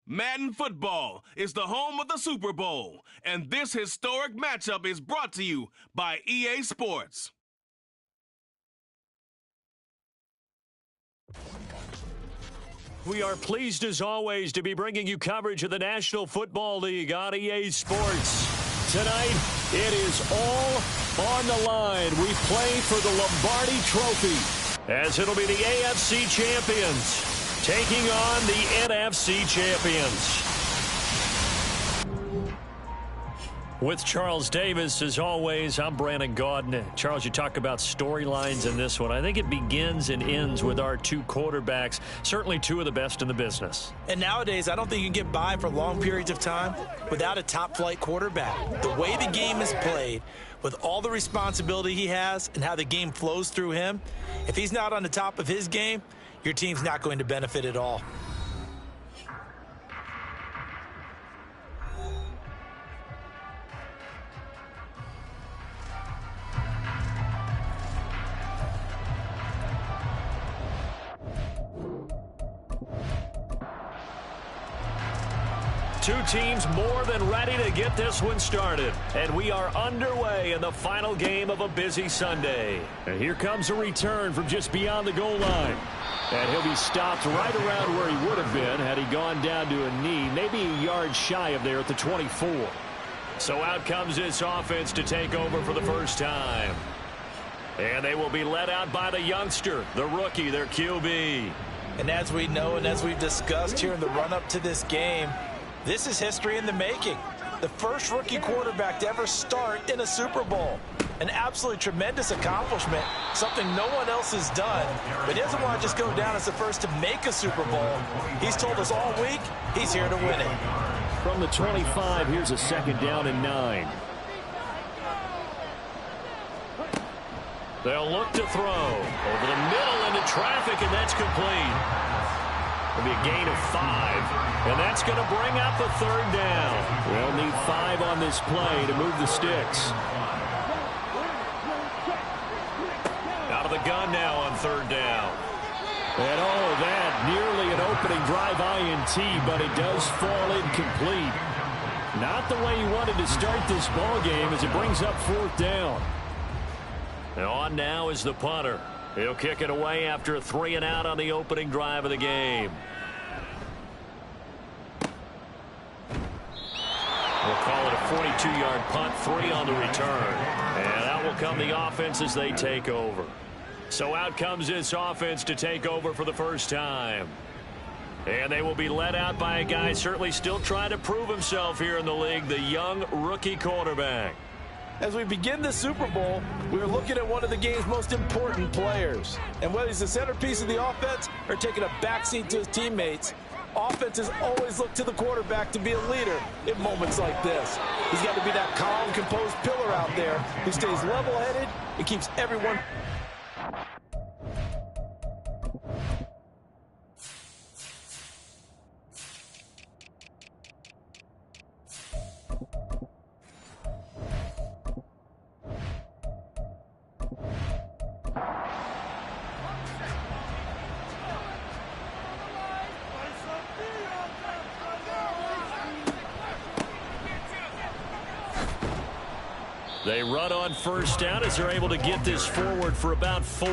Madden Football is the home of the Super Bowl, and this historic matchup is brought to you by EA Sports. We are pleased, as always, to be bringing you coverage of the National Football League on EA Sports. Tonight, it is all on the line. We play for the Lombardi Trophy, as it'll be the AFC champions taking on the NFC champions. With Charles Davis, as always, I'm Brandon Gaudin. Charles, you talk about storylines in this one. I think it begins and ends with our two quarterbacks, certainly two of the best in the business. And nowadays, I don't think you can get by for long periods of time without a top-flight quarterback. The way the game is played, with all the responsibility he has and how the game flows through him, if he's not on the top of his game, your team's not going to benefit at all. Two teams more than ready to get this one started. And we are underway in the final game of a busy Sunday. And here comes a return from just beyond the goal line. And he'll be stopped right around where he would have been had he gone down to a knee, maybe a yard shy of there at the 24. So out comes this offense to take over for the first time. And they will be led out by the youngster, the rookie, their QB. And as we know and as we've discussed here in the run-up to this game, this is history in the making. The first rookie quarterback to ever start in a Super Bowl. An absolutely tremendous accomplishment, something no one else has done. But he doesn't want to just go down as the first to make a Super Bowl. He's told us all week he's here to win it. From the 25, here's a 2nd down and 9. They'll look to throw over the middle into traffic, and that's complete. It'll be a gain of 5, and that's going to bring out the 3rd down. They'll need 5 on this play to move the sticks. Out of the gun now on 3rd down. And that nearly an opening drive INT, but it does fall incomplete. Not the way you wanted to start this ball game as it brings up 4th down. And on now is the punter. He'll kick it away after a 3 and out on the opening drive of the game. We'll call it a 42-yard punt, 3 on the return. And out will come the offense as they take over. So out comes this offense to take over for the first time. And they will be led out by a guy certainly still trying to prove himself here in the league, the young rookie quarterback. As we begin the Super Bowl, we're looking at one of the game's most important players. And whether he's the centerpiece of the offense or taking a backseat to his teammates, offenses always look to the quarterback to be a leader in moments like this. He's got to be that calm, composed pillar out there who stays level-headed and keeps everyone... They run on 1st down as they're able to get this forward for about 4.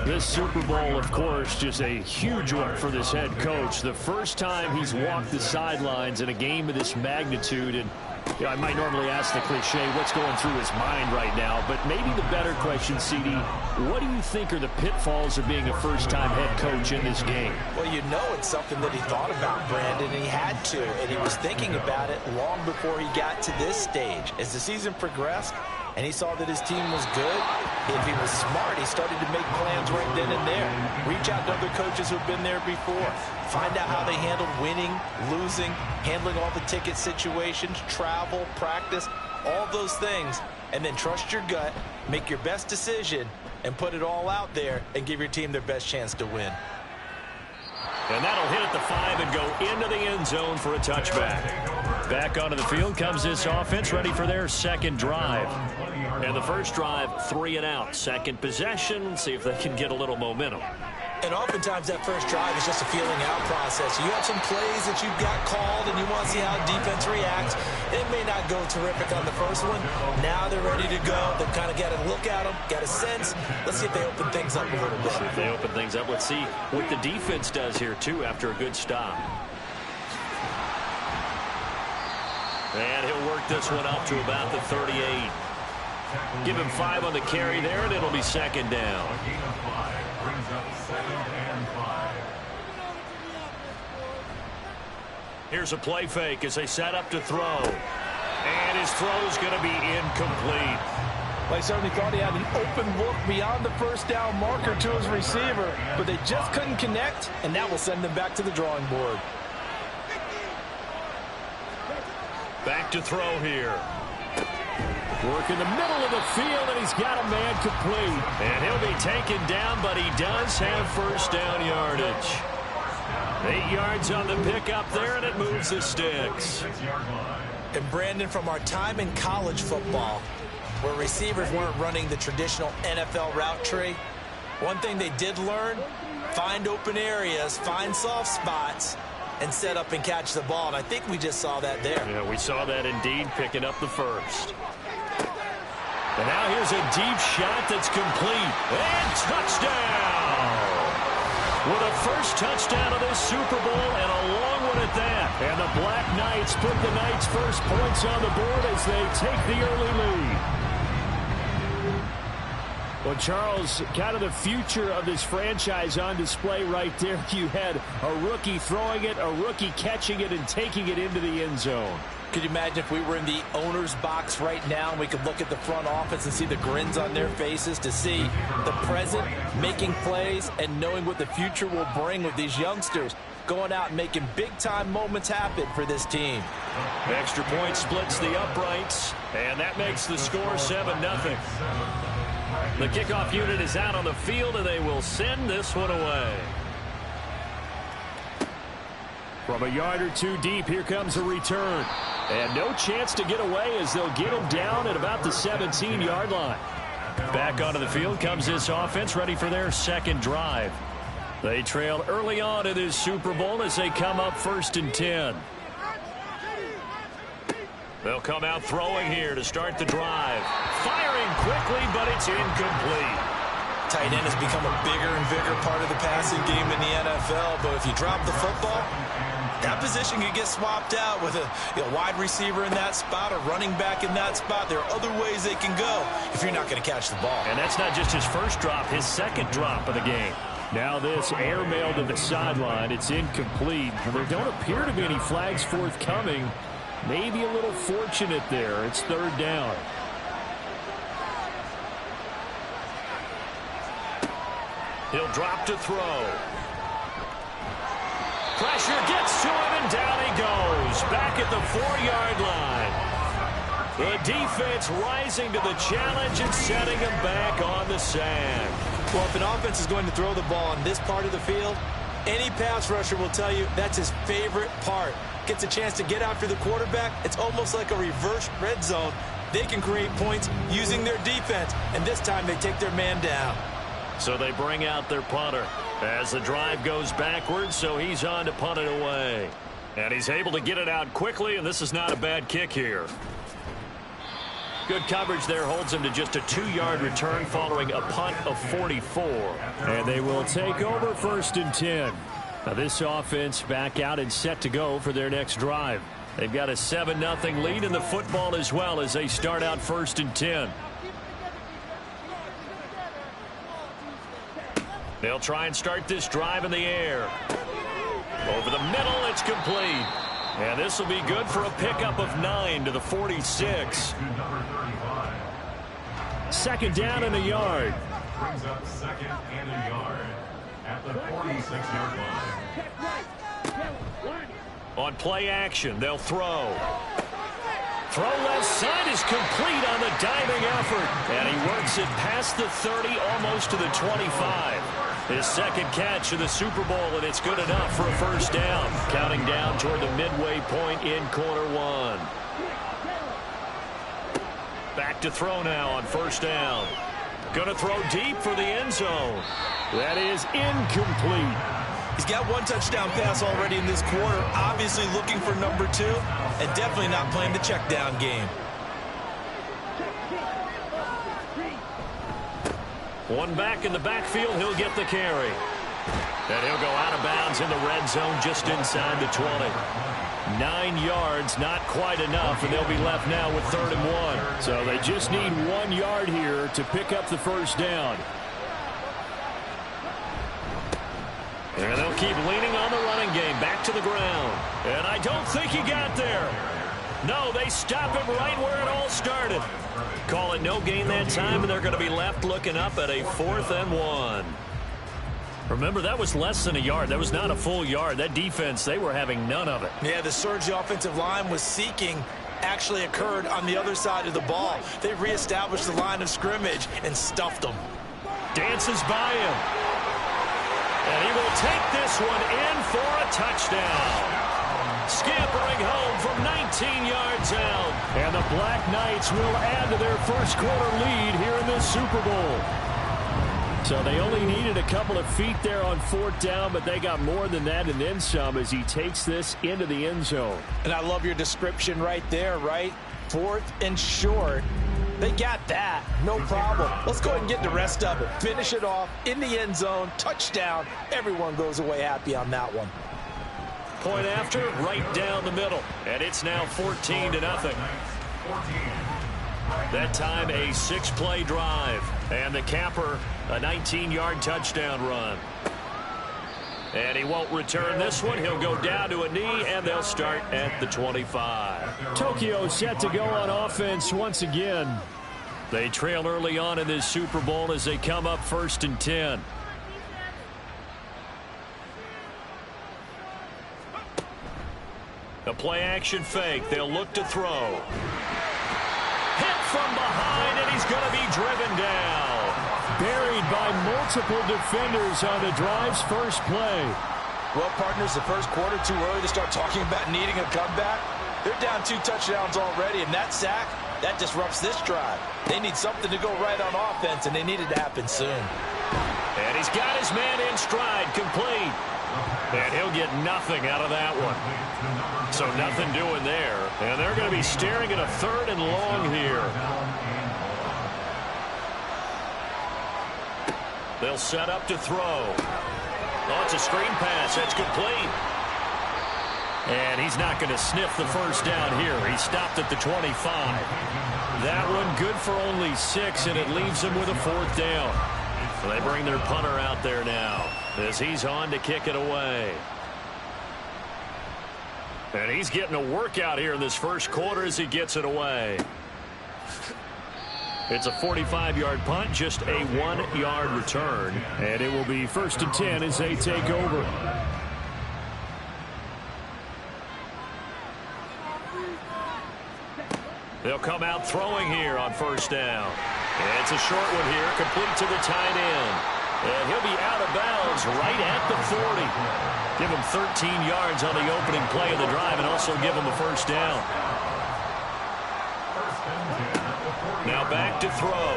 This Super Bowl, of course, just a huge one for this head coach. The first time he's walked the sidelines in a game of this magnitude. And you know, I might normally ask the cliche, what's going through his mind right now? But maybe the better question, CD, what do you think are the pitfalls of being a first-time head coach in this game? Well, you know it's something that he thought about, Brandon, and he had to. And he was thinking about it long before he got to this stage. As the season progressed and he saw that his team was good, if he was smart, he started to make plans right then and there. Reach out to other coaches who've been there before. Find out how they handled winning, losing, handling all the ticket situations, travel, practice, all those things. And then trust your gut, make your best decision, and put it all out there and give your team their best chance to win. And that'll hit at the 5 and go into the end zone for a touchback. Back onto the field comes this offense, ready for their 2nd drive. And the first drive, 3 and out. 2nd possession, see if they can get a little momentum. And oftentimes that first drive is just a feeling out process. You have some plays that you've got called and you want to see how defense reacts. It may not go terrific on the first one. Now they're ready to go. They've kind of got to look at them, got a sense. Let's see if they open things up a little bit. If they open things up, let's see what the defense does here, too, after a good stop. And he'll work this one up to about the 38. Give him 5 on the carry there, and it'll be second down. Here's a play fake as they set up to throw. And his throw's going to be incomplete. Well, he certainly thought he had an open look beyond the first down marker to his receiver, but they just couldn't connect, and that will send them back to the drawing board. Back to throw here. Work in the middle of the field, and he's got a man complete. And he'll be taken down, but he does have first down yardage. 8 yards on the pickup there, and it moves the sticks. And Brandon, from our time in college football, where receivers weren't running the traditional NFL route tree, one thing they did learn, find open areas, find soft spots, and set up and catch the ball. And I think we just saw that there. Yeah, we saw that indeed, picking up the first. And now here's a deep shot that's complete. And touchdown! With a first touchdown of this Super Bowl, and a long one at that. And the Black Knights put the Knights' first points on the board as they take the early lead. Well, Charles, kind of the future of this franchise on display right there. You had a rookie throwing it, a rookie catching it, and taking it into the end zone. Could you imagine if we were in the owner's box right now and we could look at the front office and see the grins on their faces, to see the present making plays and knowing what the future will bring with these youngsters going out and making big-time moments happen for this team. Extra point splits the uprights, and that makes the score 7-0. The kickoff unit is out on the field, and they will send this one away. From a yard or two deep, here comes a return. And no chance to get away as they'll get him down at about the 17-yard line. Back onto the field comes this offense, ready for their second drive. They trail early on in this Super Bowl as they come up 1st and 10. They'll come out throwing here to start the drive. Firing quickly, but it's incomplete. Tight end has become a bigger and bigger part of the passing game in the NFL, but if you drop the football, that position can get swapped out with a wide receiver in that spot, a running back in that spot. There are other ways they can go if you're not going to catch the ball. And that's not just his first drop, his second drop of the game. Now this airmail to the sideline. It's incomplete. There don't appear to be any flags forthcoming. Maybe a little fortunate there. It's 3rd down. He'll drop to throw. Pressure gets to him, and down he goes. Back at the 4-yard line. The defense rising to the challenge and setting him back on the sand. Well, if an offense is going to throw the ball on this part of the field, any pass rusher will tell you that's his favorite part. Gets a chance to get after the quarterback. It's almost like a reverse red zone. They can create points using their defense, and this time they take their man down. So they bring out their punter as the drive goes backwards, so he's on to punt it away. And he's able to get it out quickly, and this is not a bad kick here. Good coverage there holds him to just a 2-yard return following a punt of 44. And they will take over 1st and 10. Now this offense back out and set to go for their next drive. They've got a 7-0 lead in the football as well as they start out 1st and 10. They'll try and start this drive in the air. Over the middle, it's complete. And this will be good for a pickup of 9 to the 46. 2nd down and a yard. Brings up 2nd and a yard at the 46-yard line. On play action, they'll throw. Throw left side is complete on the diving effort. And he works it past the 30, almost to the 25. His second catch of the Super Bowl, and it's good enough for a first down. Counting down toward the midway point in quarter 1. Back to throw now on 1st down. Going to throw deep for the end zone. That is incomplete. He's got one touchdown pass already in this quarter. Obviously looking for number 2 and definitely not playing the check down game. One back in the backfield. He'll get the carry. And he'll go out of bounds in the red zone just inside the 20. 9 yards, not quite enough, and they'll be left now with 3rd and 1. So they just need 1 yard here to pick up the first down. And they'll keep leaning on the running game. Back to the ground. And I don't think he got there. No, they stop him right where it all started. Call it no gain that time, and they're going to be left looking up at a 4th and 1. Remember, that was less than a yard. That was not a full yard. That defense, they were having none of it. Yeah, the surge the offensive line was seeking actually occurred on the other side of the ball. They reestablished the line of scrimmage and stuffed them. Dances by him. And he will take this one in for a touchdown. Scampering home from 19 yards out. And the Black Knights will add to their first quarter lead here in this Super Bowl. So they only needed a couple of feet there on 4th down, but they got more than that and then some as he takes this into the end zone. And I love your description right there, right? 4th and short. They got that. No problem. Let's go ahead and get the rest of it. Finish it off in the end zone. Touchdown. Everyone goes away happy on that one. Point after, right down the middle. And it's now 14-0. That time a 6-play drive. And the capper, a 19-yard touchdown run. And he won't return this one. He'll go down to a knee, and they'll start at the 25. Tokyo set to go on offense once again. They trail early on in this Super Bowl as they come up 1st and 10. A play-action fake. They'll look to throw. Hit from behind, and he's going to be driven down. Buried by multiple defenders on the drive's first play. Well, partners, the first quarter, too early to start talking about needing a comeback. They're down 2 touchdowns already, and that sack, that disrupts this drive. They need something to go right on offense, and they need it to happen soon. And he's got his man in stride, complete. And he'll get nothing out of that one. So nothing doing there. And they're going to be staring at a 3rd and long here. They'll set up to throw. Oh, it's a screen pass. That's complete. And he's not going to sniff the first down here. He stopped at the 25. That one good for only 6, and it leaves him with a 4th down. So they bring their punter out there now as he's on to kick it away. And he's getting a workout here in this first quarter as he gets it away. It's a 45-yard punt, just a 1-yard return. And it will be 1st and 10 as they take over. They'll come out throwing here on 1st down. And it's a short one here, complete to the tight end. And he'll be out of bounds right at the 40. Give him 13 yards on the opening play of the drive and also give him a 1st down. Now back to throw.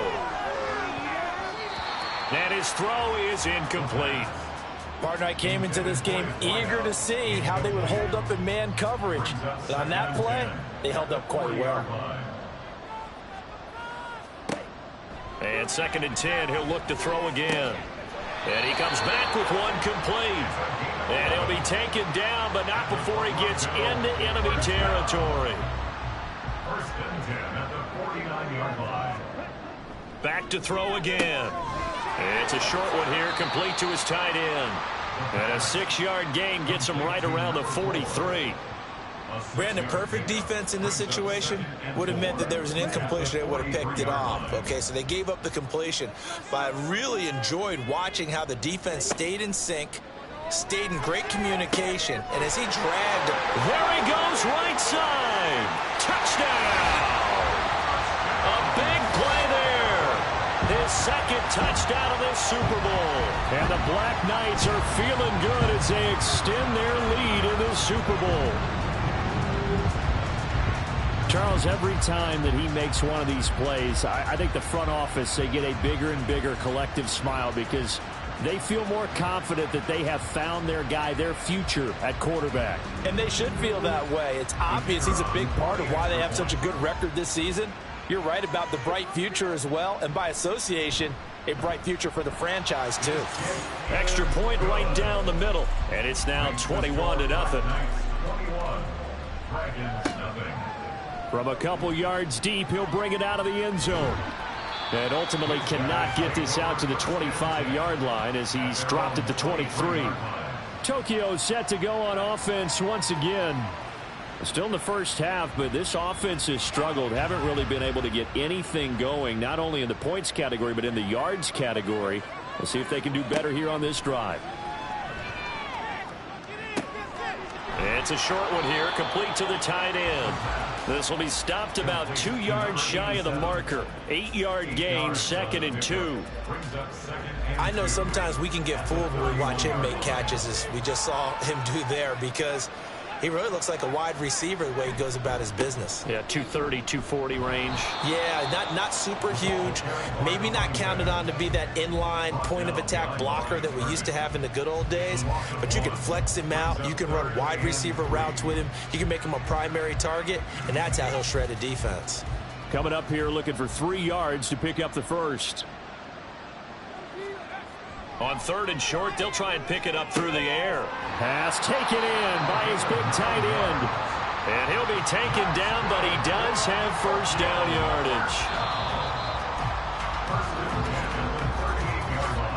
And his throw is incomplete. Partner, I came into this game eager to see how they would hold up in man coverage. But on that play, they held up quite well. And 2nd and 10, he'll look to throw again. And he comes back with one complete. And he'll be taken down, but not before he gets into enemy territory. 1st and 10 at the 49-yard line. Back to throw again. It's a short one here, complete to his tight end. And a 6-yard gain gets him right around the 43. Brandon, perfect defense in this situation would have meant that there was an incompletion. They would have picked it off. Okay, so they gave up the completion. But I really enjoyed watching how the defense stayed in sync, stayed in great communication, and as he dragged... There he goes, right side. Touchdown! A big play there. His 2nd touchdown of this Super Bowl. And the Black Knights are feeling good as they extend their lead in this Super Bowl. Charles, every time that he makes one of these plays, I think the front office, they get a bigger and bigger collective smile because they feel more confident that they have found their guy, their future at quarterback. And they should feel that way. It's obvious he's a big part of why they have such a good record this season. You're right about the bright future as well, and by association, a bright future for the franchise too. Extra point right down the middle, and it's now 21-0. From a couple yards deep, he'll bring it out of the end zone. And ultimately cannot get this out to the 25-yard line as he's dropped at the 23. Tokyo set to go on offense once again. Still in the first half, but this offense has struggled. Haven't really been able to get anything going, not only in the points category, but in the yards category. We'll see if they can do better here on this drive. It's a short one here, complete to the tight end. This will be stopped about 2 yards shy of the marker. 8-yard gain, 2nd and 2. I know sometimes we can get fooled when we watch him make catches, as we just saw him do there, because he really looks like a wide receiver the way he goes about his business. Yeah, 230, 240 range. Yeah, not super huge. Maybe not counted on to be that inline point-of-attack blocker that we used to have in the good old days. But you can flex him out. You can run wide receiver routes with him. You can make him a primary target, and that's how he'll shred a defense. Coming up here looking for 3 yards to pick up the first. On 3rd and short, they'll try and pick it up through the air. Pass taken in by his big tight end. And he'll be taken down, but he does have first down yardage.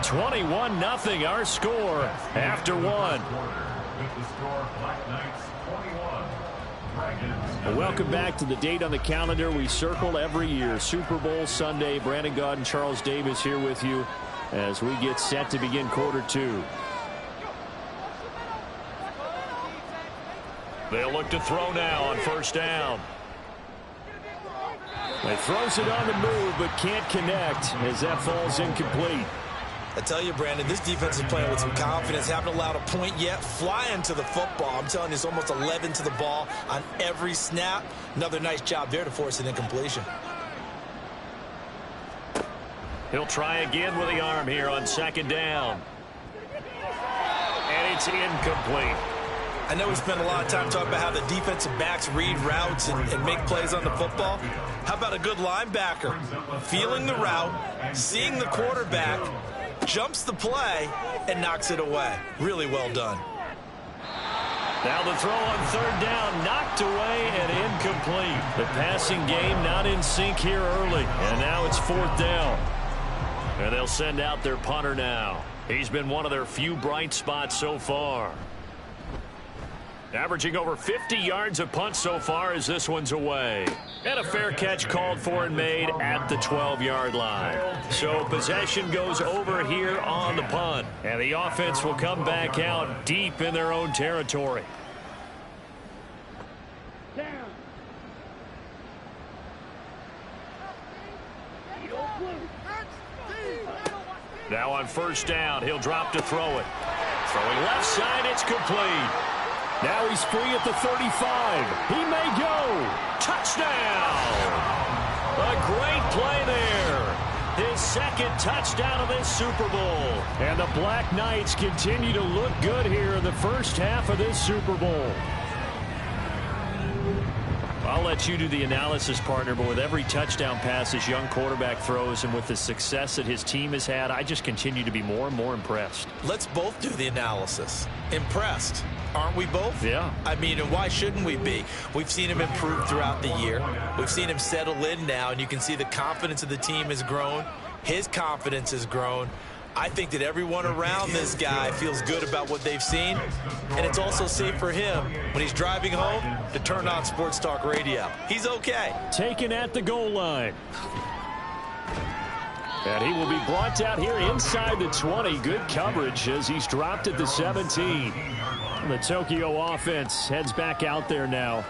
21-0 our score after 1. Welcome back to the date on the calendar we circle every year. Super Bowl Sunday. Brandon Gaudin, Charles Davis here with you as we get set to begin quarter 2. They'll look to throw now on first down. He throws it on the move but can't connect as that falls incomplete. I tell you, Brandon, this defense is playing with some confidence. Haven't allowed a point yet. Flying to the football. I'm telling you, it's almost 11 to the ball on every snap. Another nice job there to force an incompletion. He'll try again with the arm here on 2nd down. And it's incomplete. I know we spent a lot of time talking about how the defensive backs read routes and make plays on the football. How about a good linebacker? Feeling the route, seeing the quarterback, jumps the play, and knocks it away. Really well done. Now the throw on 3rd down, knocked away and incomplete. The passing game not in sync here early. And now it's 4th down. And they'll send out their punter now. He's been one of their few bright spots so far. Averaging over 50 yards a punt so far as this one's away. And a fair catch called for and made at the 12-yard line. So possession goes over here on the punt. And the offense will come back out deep in their own territory. Now on first down, he'll drop to throw it. Throwing left side, it's complete. Now he's free at the 35. He may go. Touchdown! A great play there. His 2nd touchdown of this Super Bowl. And the Black Knights continue to look good here in the first half of this Super Bowl. I'll let you do the analysis, partner, but with every touchdown pass this young quarterback throws and with the success that his team has had, I just continue to be more and more impressed. Let's both do the analysis. Impressed. Aren't we both? Yeah. I mean, and why shouldn't we be? We've seen him improve throughout the year. We've seen him settle in now, and you can see the confidence of the team has grown. His confidence has grown. I think that everyone around this guy feels good about what they've seen, and it's also safe for him when he's driving home to turn on Sports Talk Radio. He's okay. Taken at the goal line. And he will be brought out here inside the 20. Good coverage as he's dropped at the 17. The Tokyo offense heads back out there now.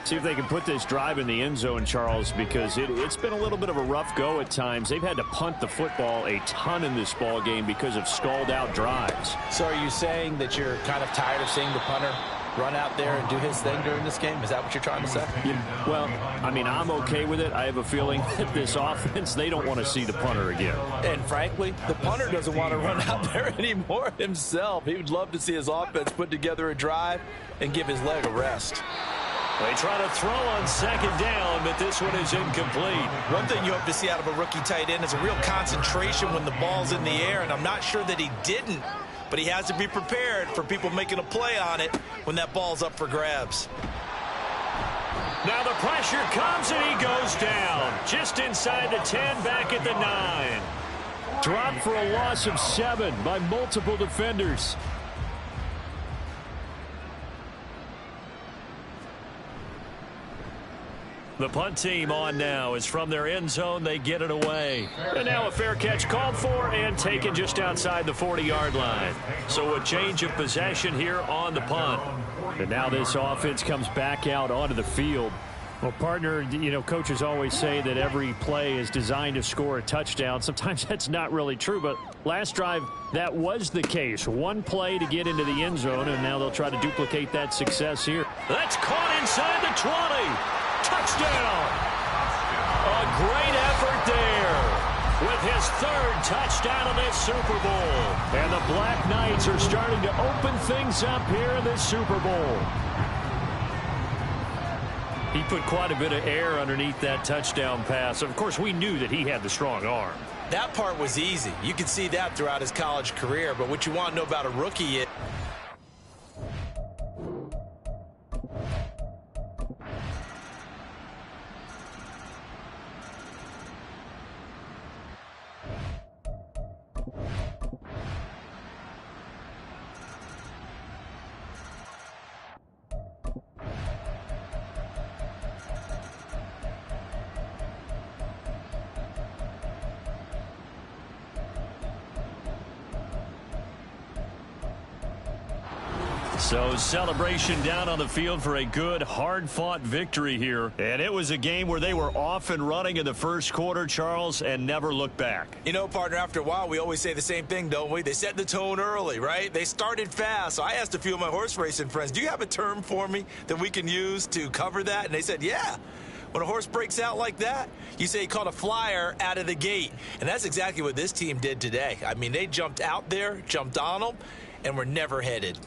See if they can put this drive in the end zone, Charles, because it's been a little bit of a rough go at times. They've had to punt the football a ton in this ball game because of stalled out drives. So are you saying that you're kind of tired of seeing the punter run out there and do his thing during this game? Is that what you're trying to say? Yeah, well, I mean, I'm okay with it. I have a feeling that this offense, they don't want to see the punter again. And frankly, the punter doesn't want to run out there anymore himself. He would love to see his offense put together a drive and give his leg a rest. They try to throw on second down, but this one is incomplete. One thing you hope to see out of a rookie tight end is a real concentration when the ball's in the air, and I'm not sure that he didn't, but he has to be prepared for people making a play on it when that ball's up for grabs. Now the pressure comes, and he goes down. Just inside the 10, back at the 9. Dropped for a loss of 7 by multiple defenders. The punt team on now is from their end zone. They get it away. And now a fair catch called for and taken just outside the 40-yard line. So a change of possession here on the punt. And now this offense comes back out onto the field. Well, partner, you know, coaches always say that every play is designed to score a touchdown. Sometimes that's not really true, but last drive, that was the case. One play to get into the end zone, and now they'll try to duplicate that success here. That's caught inside the 20. Touchdown. A great effort there with his 3rd touchdown of this Super Bowl. And the Black Knights are starting to open things up here in this Super Bowl. He put quite a bit of air underneath that touchdown pass. Of course, we knew that he had the strong arm. That part was easy. You could see that throughout his college career, but what you want to know about a rookie is So celebration down on the field for a good, hard-fought victory here. And it was a game where they were off and running in the first quarter, Charles, and never looked back. You know, partner, after a while, we always say the same thing, don't we? They set the tone early, right? They started fast. So I asked a few of my horse racing friends, do you have a term for me that we can use to cover that? And they said, yeah. When a horse breaks out like that, you say he caught a flyer out of the gate. And that's exactly what this team did today. I mean, they jumped out there, jumped on them, and were never headed.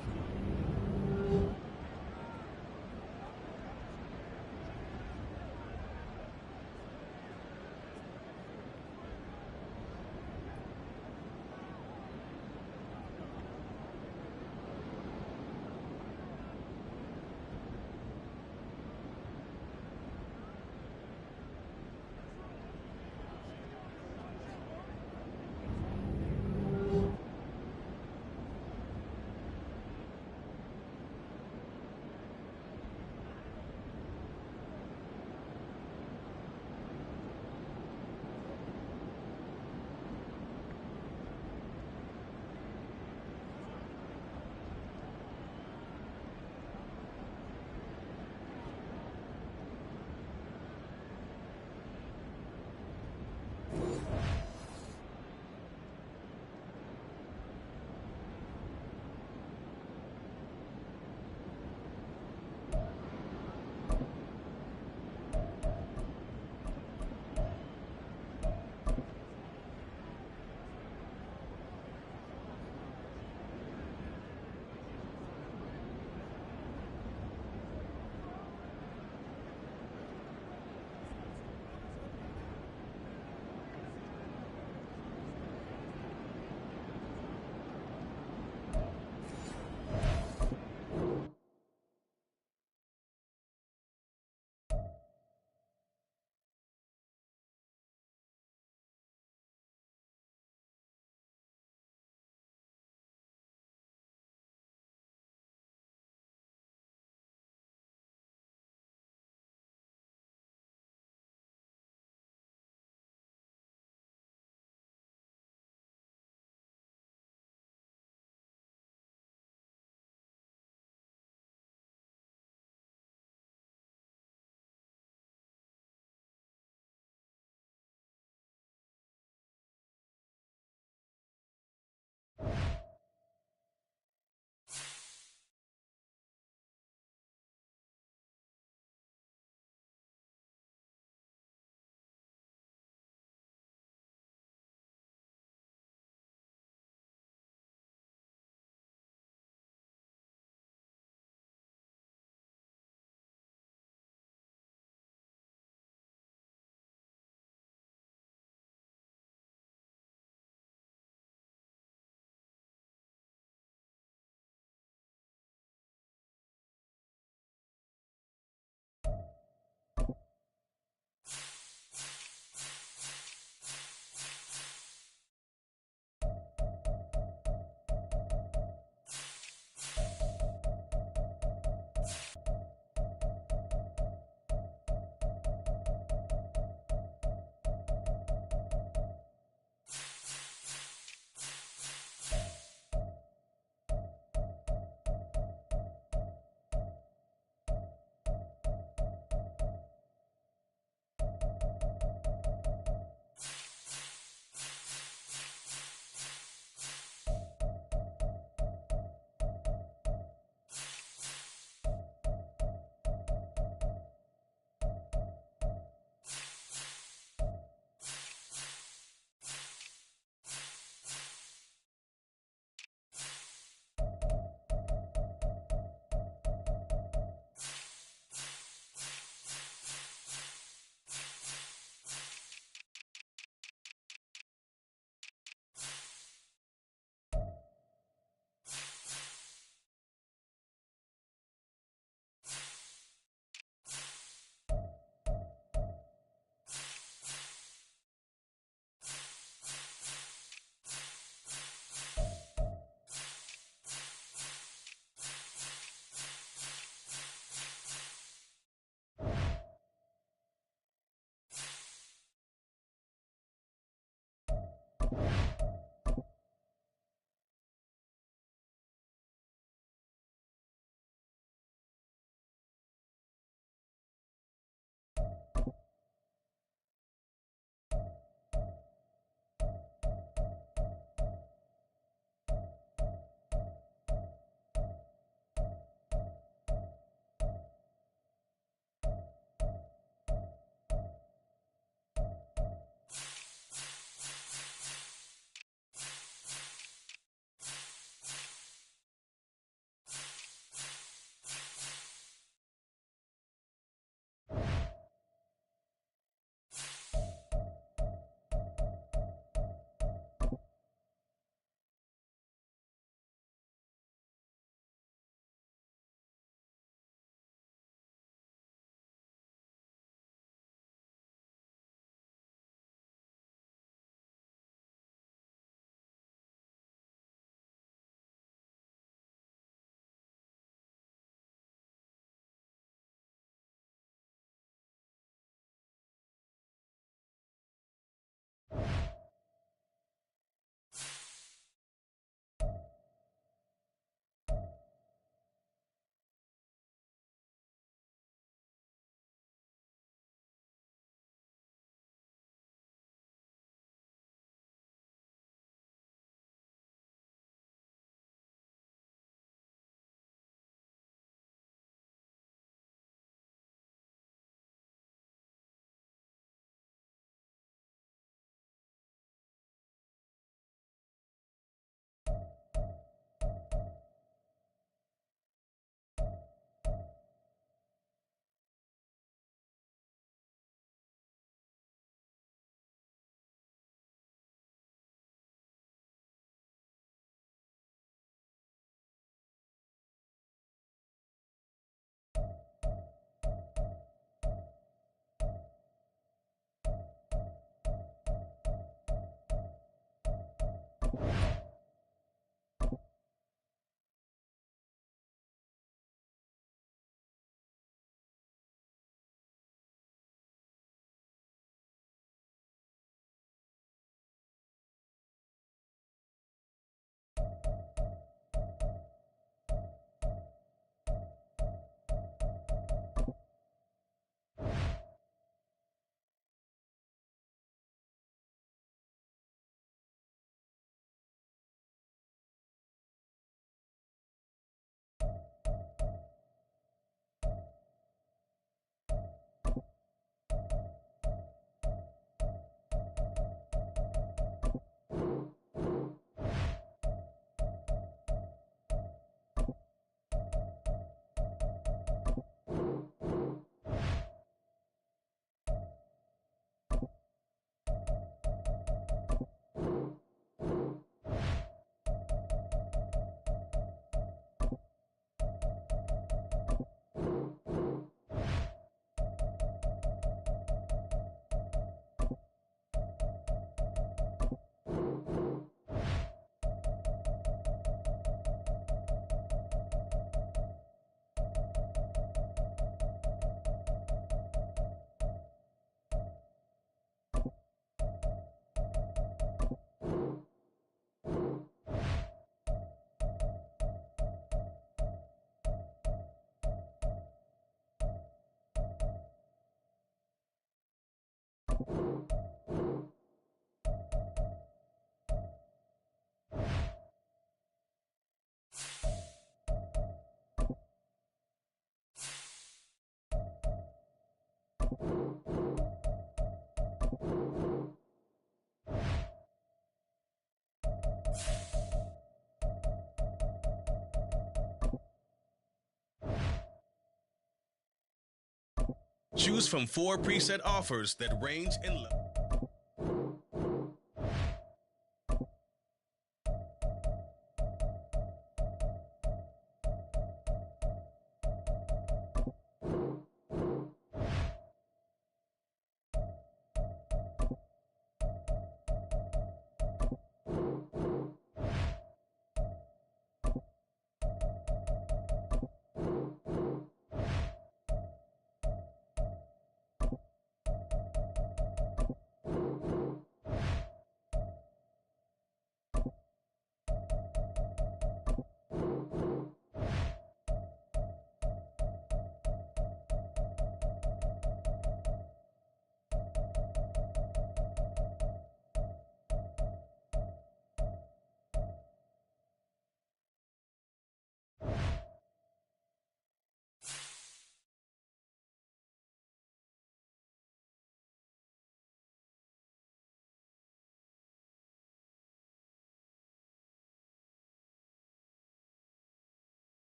Choose from 4 preset offers that range in level.